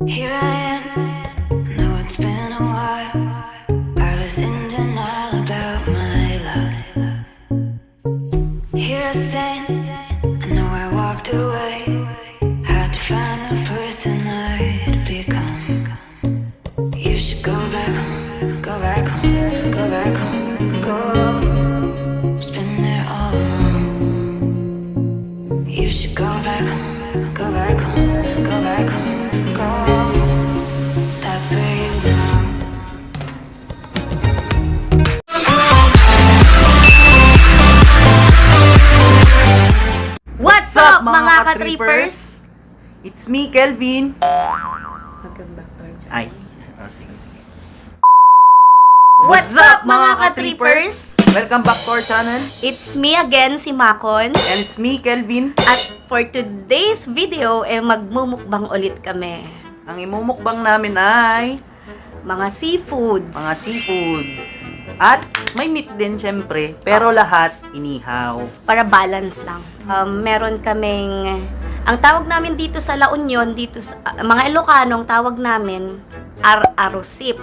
Here I am, know it's been a while. I was in denial about my love. Here I stand, I know I walked away. Had to find the person I'd become. You should go back home, go back home, go back home, go. Just been there all along. You should go back home, go back home, go back home, go. That's where you belong. What's up mga ka-trippers? It's me, Kelvin. Maganda pa. Ay. Oh, sige. What's up mga ka-trippers? Welcome back to our channel. It's me again, si Makon. And it's me, Kelvin. At for today's video, magmumukbang ulit kami. Ang imumukbang namin ay Mga seafoods. mga seafoods. At may meat din, syempre. Pero lahat inihaw. Para balance lang. Meron kaming, ang tawag namin dito sa La Union, dito sa, mga Ilocanong tawag namin, ararosip.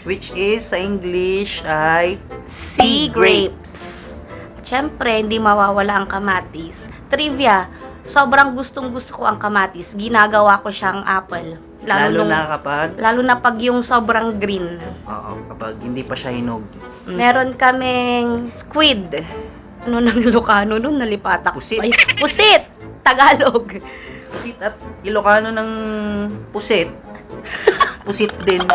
Which is, sa English, ay Sea grapes. Syempre, hindi mawawala ang kamatis. Trivia, sobrang gustong-gusto ko ang kamatis. Ginagawa ko siyang apple. Lalo nung- na pag yung sobrang green. oo, kapag hindi pa siya hinog. Meron kaming squid. Ano nang Ilocano nun? Nalipat ako. Pusit. Ay, pusit! Tagalog. Pusit at Ilocano ng pusit. Pusit din.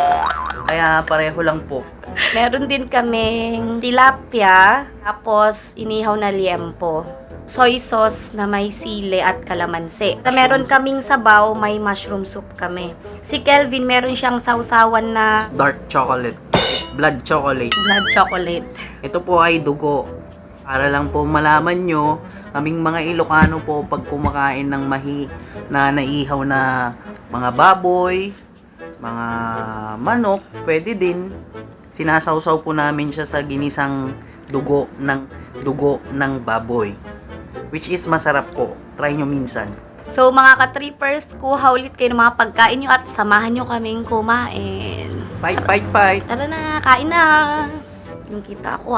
Kaya pareho lang po. Meron din kaming tilapia. Tapos, inihaw na liempo. Soy sauce na may sile at kalamansi. Meron kaming sabaw, may mushroom soup kami. Si Kelvin, meron siyang sausawan na Dark chocolate. Blood chocolate. blood chocolate. Ito po ay dugo. Para lang po malaman nyo, kaming mga Ilocano po pag kumakain ng na naihaw na mga baboy, mga manok, pwede din. Sinasawsaw po namin siya sa ginisang dugo ng baboy. Which is masarap po. Try nyo minsan. So, mga ka-trippers, kuha ulit kayo ng mga pagkain nyo at samahan nyo kaming kumain. Fight, fight, fight! Tara na, kain na! Yung kita ako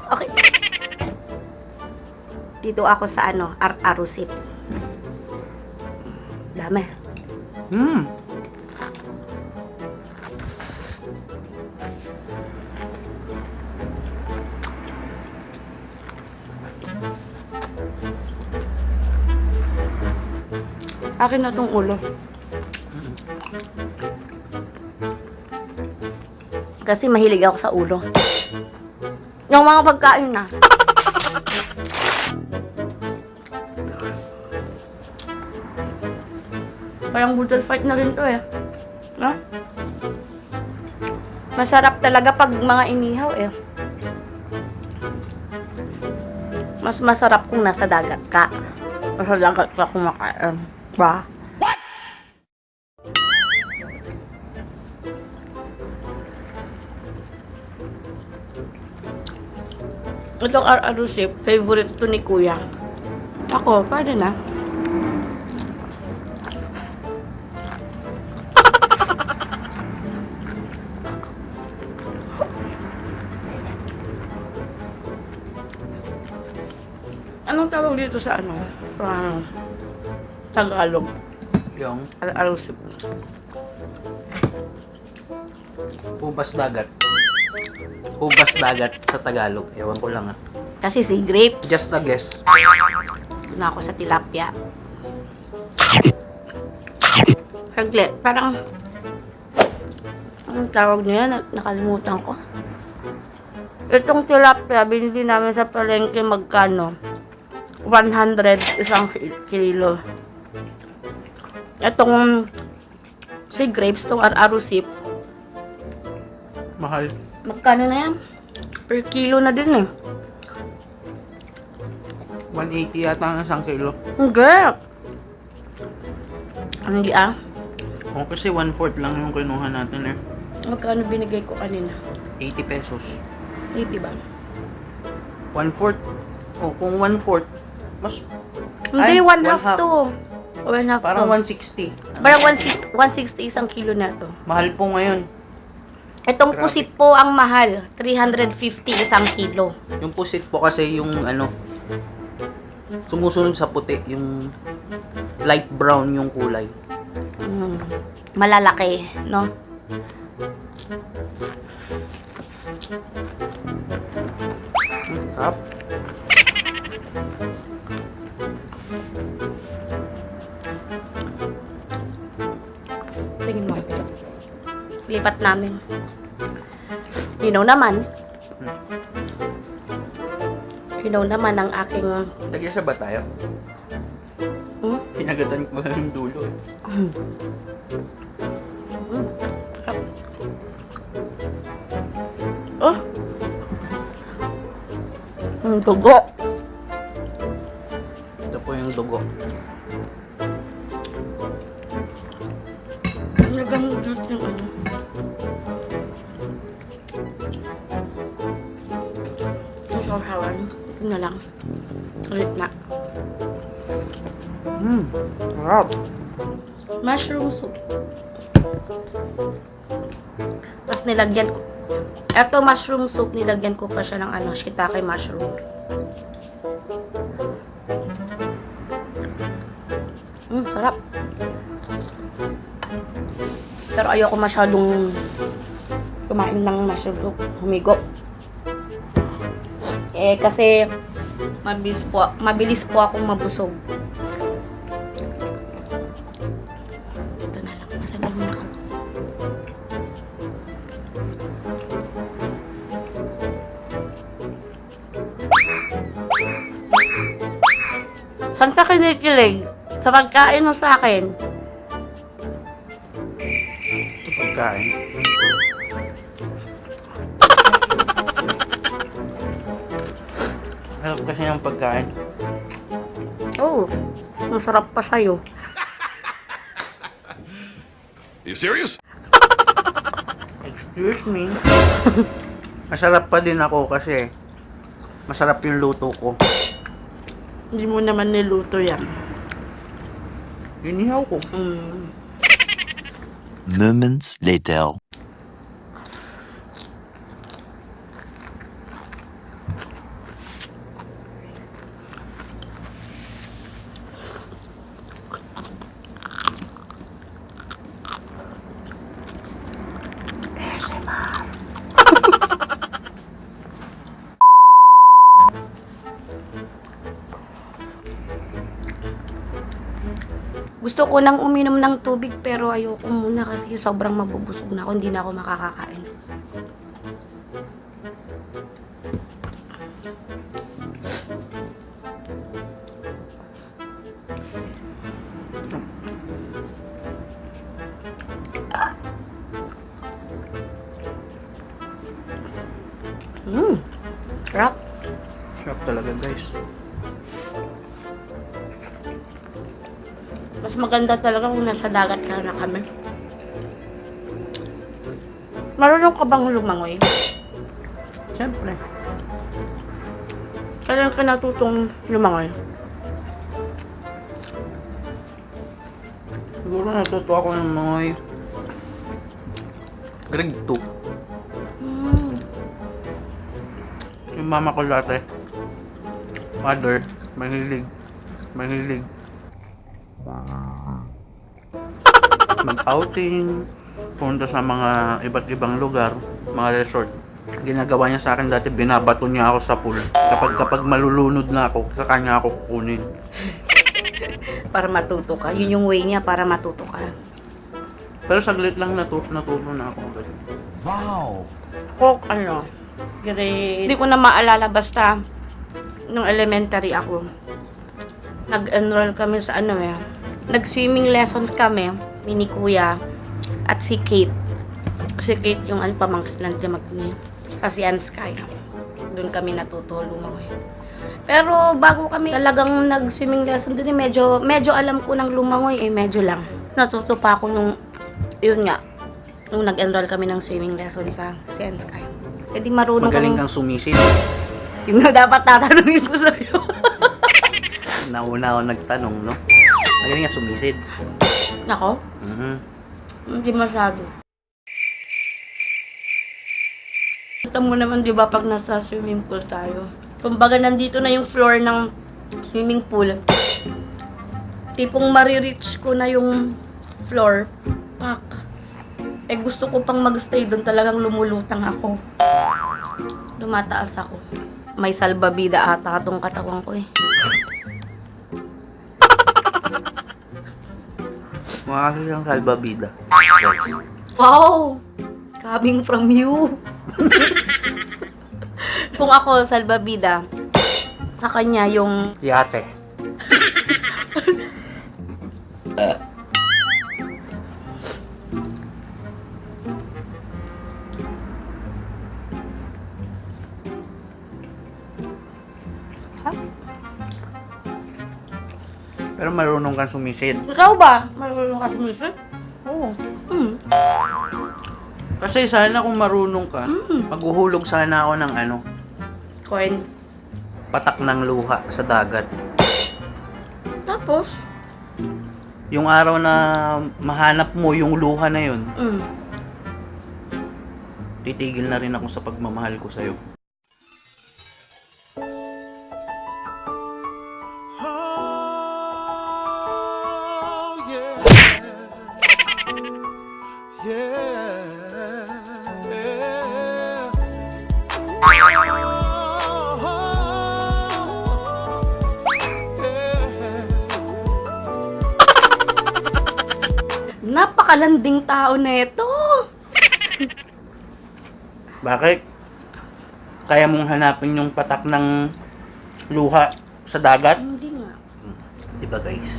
Okay. Dito ako sa arusip. Dami. Akin na tong ulo. Kasi mahilig ako sa ulo. Yung mga pagkain na. Parang budol fight na rin to eh. No? Masarap talaga pag mga inihaw eh. Mas masarap kung nasa dagat ka. Nasa dagat ka kumakain. Ba? Itong ararusip, favorite to ni Kuya. Ako, pwede na. Anong tawag dito sa Tagalog? Yung Ararusip. hubas dagat. Hubas dagat sa Tagalog. Ewan ko lang Kasi sea grapes. Just a guess. Doon ako sa tilapia. Saglit, parang anong tawag niya? Nakalimutan ko. Itong tilapia, binili namin sa palengke magkano? 100 isang kilo. Itong sea grapes, itong ararusip, Mahal. magkano na yan? Per kilo na din eh. 180 yata ang isang kilo. Hindi Kung kasi 1/4 lang yung kinuha natin eh. Magkano binigay ko kanina? 80 pesos. 80 ba? 1/4. O kung 1/4, mas Hindi, Ay, one half half. to. One half Parang to. 160. Parang 160 isang kilo na to. Mahal po ngayon. Itong Grabe. pusit po ang mahal. 350 isang kilo. Yung pusit po kasi yung ano, sumusunod sa puti. Yung light brown yung kulay. Malalaki, no? Sarap. Tingin mo. Lipat namin. Hinaw naman. Hinaw naman ang aking... Nagyasa ba tayo? Hmm? Pinagatan ko lang yung dulo. Oh! Dugo. Ito po yung dugo. Nagamot yung ano. Ito hawan. Ito na lang. Ulit na. Sarap. Mushroom soup. Tapos nilagyan ko. Ito mushroom soup, nilagyan ko pa siya ng ano, shiitake mushroom. Sarap. Pero ayoko masyadong kumain ng mushroom soup. Humigo. Kasi mabilis po akong mabusog. Ito na lang. Masagal mo na ako. Saan ka kinikilig? Sa pagkain o sa akin? Pagkain. Sarap kasi ng pagkain. Oh, masarap pa sa'yo. You serious? Excuse me. Masarap pa din ako kasi masarap yung luto ko. Hindi mo naman niluto yan. Inihaw ko. Moments later. Gusto ko nang uminom ng tubig pero ayoko muna kasi sobrang mabubusog na ako. Hindi na ako makakakain. Sarap. Sarap talaga guys. Mas maganda talaga kung nasa dagat sana kami. Marunong ka bang lumangoy? Siyempre. Kailan ka natutong lumangoy? Siguro natuto ako ng mga grade 2. Yung mama ko dati. Mother. Mahilig. Mag-outing. Punta sa mga iba't ibang lugar. Mga resort. Ginagawa niya sa akin dati, binabato niya ako sa pool. Kapag malulunod na ako, sa kanya ako kukunin. Para matuto ka. Yun yung way niya para matuto ka. Pero saglit lang natuto na ako. Ako, grade... Hindi ko na maalala, basta nung elementary ako. Nag-enroll kami sa nag-swimming lessons kami, ni Kuya, at si Kate. Si Kate yung pamangkin lang dyan sa Sian Sky. Doon kami natuto lumangoy. Pero bago kami talagang nag-swimming lesson doon, medyo alam ko ng lumangoy, medyo lang. Natuto pa ako nung nag-enroll kami ng swimming lesson sa Sian Sky. Pwede marunong Magaling kang sumisid. Yung dapat tatanungin ko sa'yo. nauna ako nagtanong, no? Magaling nga sumisid. Nako, hindi masyado. Kita mo naman, di ba, pag nasa swimming pool tayo. Kumbaga, nandito na yung floor ng swimming pool. Tipong marireach ko na yung floor. Pak. Eh, gusto ko pang magstay doon. Talagang lumulutang ako. Lumataas ako. May salbabida ata itong katawan ko eh. Mga kasi yung salbabida. Wow! Coming from you. Kung ako, salbabida, sa kanya yung... Yate. Pero marunong kang sumisid. Ikaw ba? Marunong ka sumisid? Oo. Kasi sana kung marunong ka, maghuhulog sana ako ng ano, Coin. patak ng luha sa dagat. Tapos? Yung araw na mahanap mo yung luha na yun, titigil na rin ako sa pagmamahal ko sa'yo. Napakalanding tao na ito. Bakit? Kaya mong hanapin yung patak ng luha sa dagat? Hindi nga. Diba guys?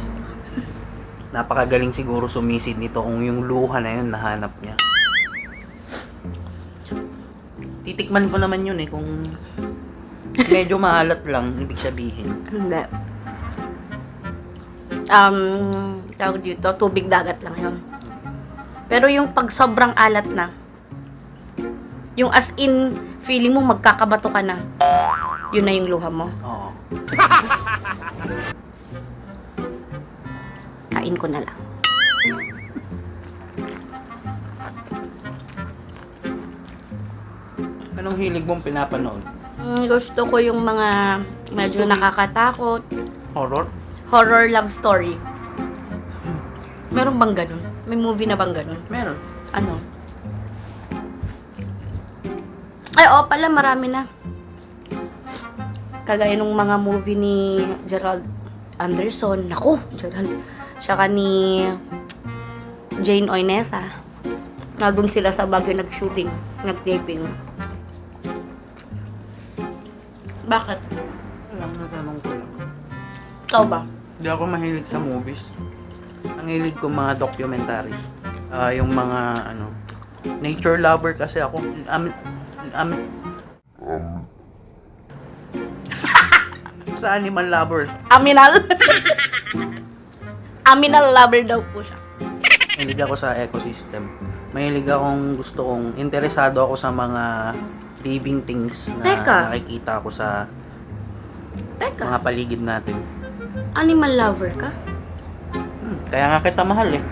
Napakagaling siguro sumisid nito kung yung luha na yun nahanap niya. Titikman ko naman yun eh kung medyo maalat lang, ibig sabihin. Hindi. Tawag dito, tubig dagat lang yun. Pero yung pag sobrang alat na, yung as in, feeling mo magkakabato ka na, yun na yung luha mo. Oo. Kain ko na lang. Anong hilig mong pinapanood? Gusto ko yung mga medyo nakakatakot, Horror? horror love story. Meron bang ganun? May movie na bang ganun? Meron. Ano? Ay, oo pala, marami na. Kagaya nung mga movie ni Gerald Anderson. Naku, Gerald. Tsaka ni Jane Oinesa. Nandun sila sa Baguio nag-shooting, nag-taping. Bakit? Alam na tanong ko lang. Ikaw ba? Hindi ako mahilig sa movies. Ang hilig ko mga documentaries. Yung mga ano, nature lover kasi ako. Sa animal lover. Aminal? Aminal lover daw po siya. Mahilig ako sa ecosystem. Mahilig akong gusto kong interesado ako sa mga living things na Teka. nakikita ko sa Teka, mga paligid natin. animal lover ka? Kaya nga kita mahal eh.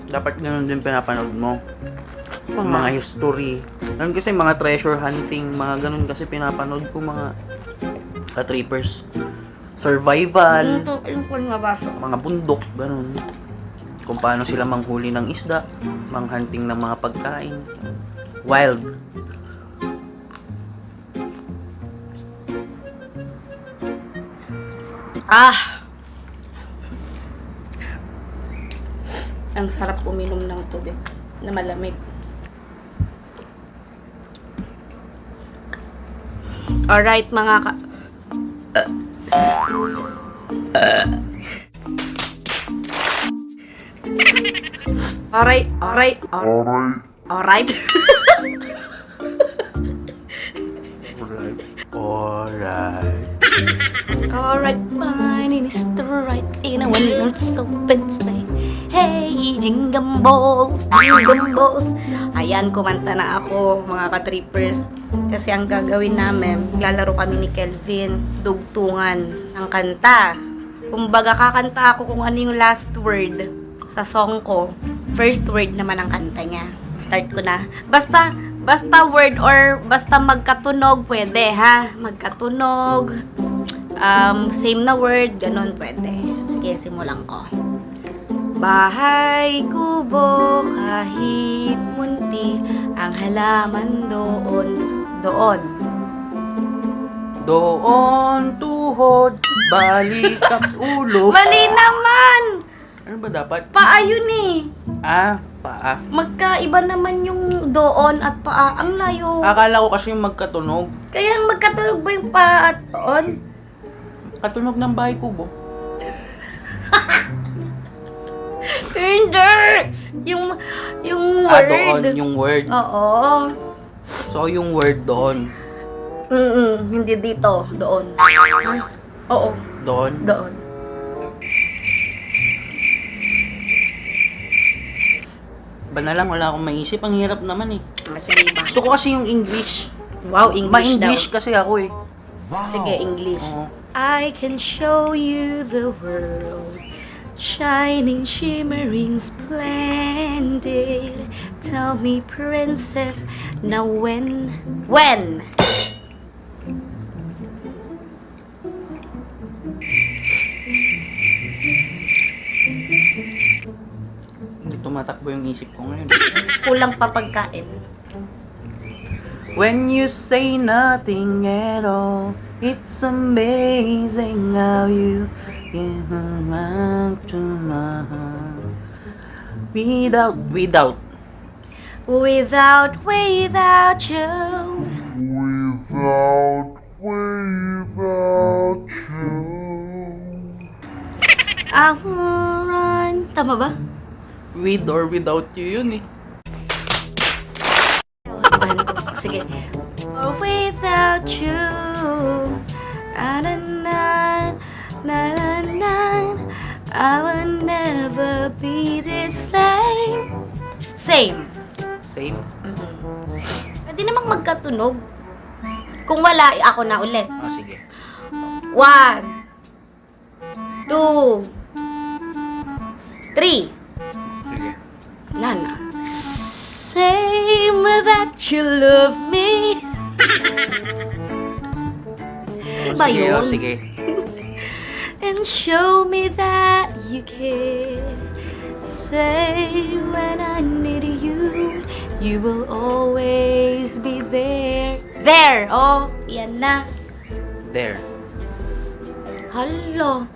Dapat ganun din pinapanood mo. Yung mga history. Ganun kasi mga treasure hunting, mga ganun kasi pinapanood ko mga ka-trippers. Survival, Yung ko nga baso. mga bundok, ganun. Kung paano sila manghuli ng isda, manghunting ng mga pagkain. Wild. Ah! Ang sarap uminom ng tubig na malamig. Alright, mga ka... Alright. right. Alright, fine, it is the right in a one open sleigh. Hey, jingle balls, jingle balls. Ayan, kumanta na ako, mga ka-trippers. Kasi ang gagawin namin, lalaro kami ni Kelvin, dugtungan ng kanta. Kumbaga, kakanta ako kung ano yung last word sa song ko. First word naman ang kanta niya. Start ko na. Basta word or basta magkatunog, pwede ha? Magkatunog. Same na word, ganun pwede. Sige, simulan ko. Bahay kubo kahit munti ang halaman doon. Doon tuhod, balik at ulo. Mali naman! Ano ba dapat? Paa yun eh. Paa. Magkaiba naman yung doon at paa. Ang layo. Akala ko kasi yung magkatunog. Kaya magkatunog ba yung paa at doon? Katunog ng bahay kubo. Hindi! Yung word. Doon, yung word. Oo. So, yung word doon. Hindi dito. Doon. Ah, oo. Doon. Doon. Ba na lang, wala akong maisip. Ang hirap naman eh. Sige ba? Gusto ko kasi yung English. Wow, English Ma-English daw. kasi ako eh. Sige, English. Oo. I can show you the world, shining, shimmering, splendid. Tell me, princess, now when? Hindi tumatakbo yung isip ko ngayon. Kulang pa pagkain. When you say nothing at all, it's amazing how you give back to my heart. Without Without you. Without you. I will run. Tama ba? with or without you yun eh. Sige. Or without you. Na na na na na na. I will never be the same. Same. Same. Pwede namang magkatunog. Kung wala, ako na ulit. Sige. 1, 2, 3. Sige. Wala na. Same that you love me. Iba Sige, yun. sige. And show me that you care. Say when I need you, you will always be there. There! Oh, yan na. There. Halo.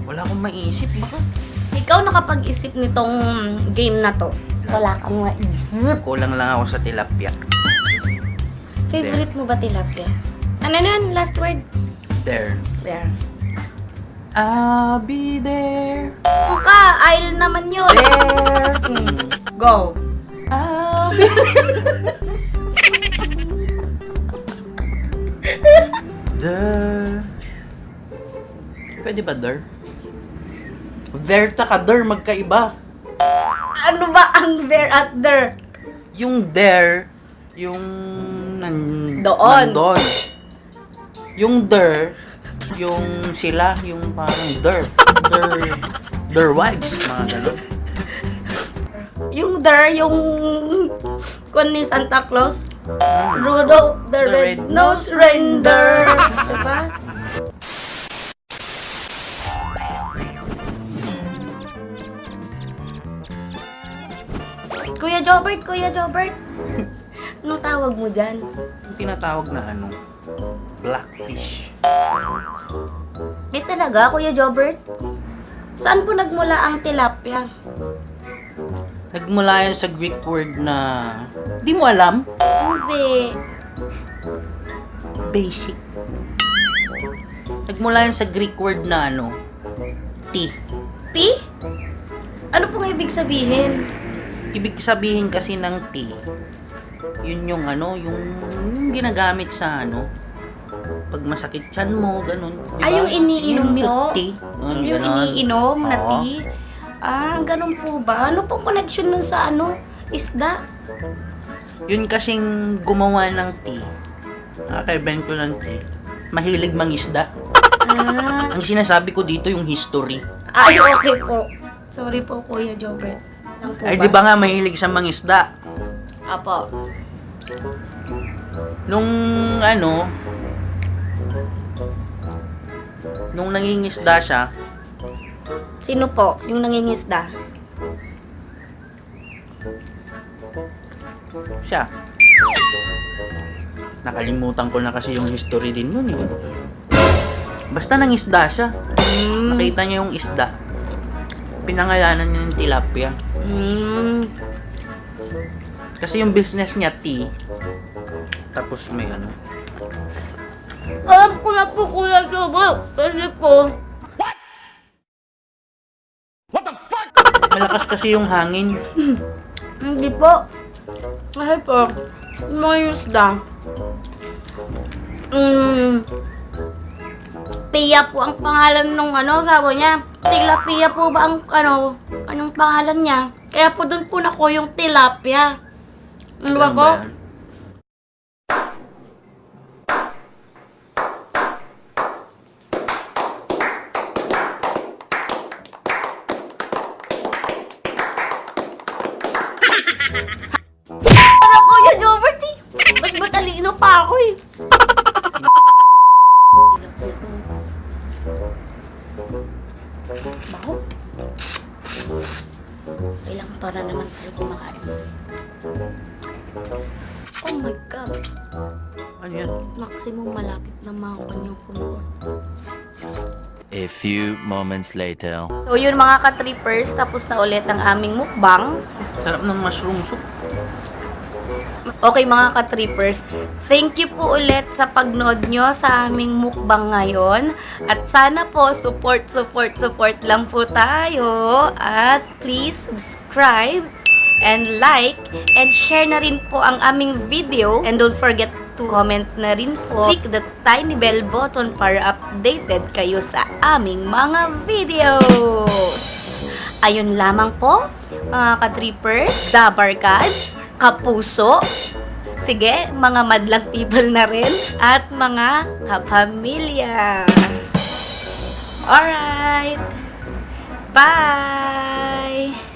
Wala akong maisip eh. Ikaw nakapag-isip nitong game na to. Wala kang maisip. Kulang lang ako sa tilapia. Favorite mo ba tilapia? Ano na yun? Last word? There. There. I'll be there. Muka, aisle naman yun. There. Go. I'll be there. Pwede ba there? There taka there, magkaiba. Ano ba ang there at there? Yung there, yung Doon. nandun. Yung there, yung sila, yung parang their wives, mga ganun. Yung there, yung kung ni Santa Claus. Rudolph the Red-Nosed Reindeer. Diba? Kuya Jobert. Anong tawag mo dyan? Yung tinatawag na ano, blackfish. Talaga, Kuya Jobert? Saan po nagmula ang tilapia? Nagmula yan sa Greek word na, di mo alam? Hindi. Basic. Nagmula yan sa Greek word na ano, tea. Tea? Ano pong ibig sabihin? Ibig sabihin kasi ng tea, yun yung ano, yung ginagamit sa ano, pag masakit tiyan mo, ganun. Diba? Ay, yung iniinom Yung milk po? tea. Yung Ganon. iniinom na Oo. tea? Ah, ganun po ba? Ano pong connection nun sa isda? Yun kasing gumawa ng tea. Kakaiben ko ng tea. Mahilig mangisda. Ah, Ang sinasabi ko dito yung history. ay, okay po. Sorry po, Kuya Jobert. Lang po Ay, di ba nga mahilig sa mangisda? Apo. Nung nung nangingisda siya, Sino po? Yung nangingisda? siya. Nakalimutan ko na kasi yung history din nun eh. Basta nangisda siya. Nakita niya yung isda. Pinangalanan niya ng tilapia. Kasi yung business niya, tea. Tapos may Alam ko na po, Kuya Jobert. Kasi po, malakas kasi yung hangin. hindi po. Kasi po, yung mga isda. Pia po ang pangalan nung sabi niya. Tilapia po ba ang anong pangalan niya? Kaya po doon po nako yung tilapia. Ano ba Ganun po? yan? Ano Kuya Jobert eh? Mas matalino pa ako eh. Baho. Ilang para naman tayo kumakain. Oh my God. Ano yan? Maximum malapit na makuha yung puno. A few moments later. So yun mga ka-trippers, tapos na ulit ang aming mukbang. Sarap ng mushroom soup. Okay mga ka-trippers, thank you po ulit sa pagnood nyo sa aming mukbang ngayon. At sana po, support lang po tayo. At please subscribe and like and share na rin po ang aming video. And don't forget to comment na rin po. Click the tiny bell button para updated kayo sa aming mga videos. Ayun lamang po, mga ka-trippers, dabarkads, kapuso, sige, mga madlang people na rin, at mga kapamilya. Alright. Bye!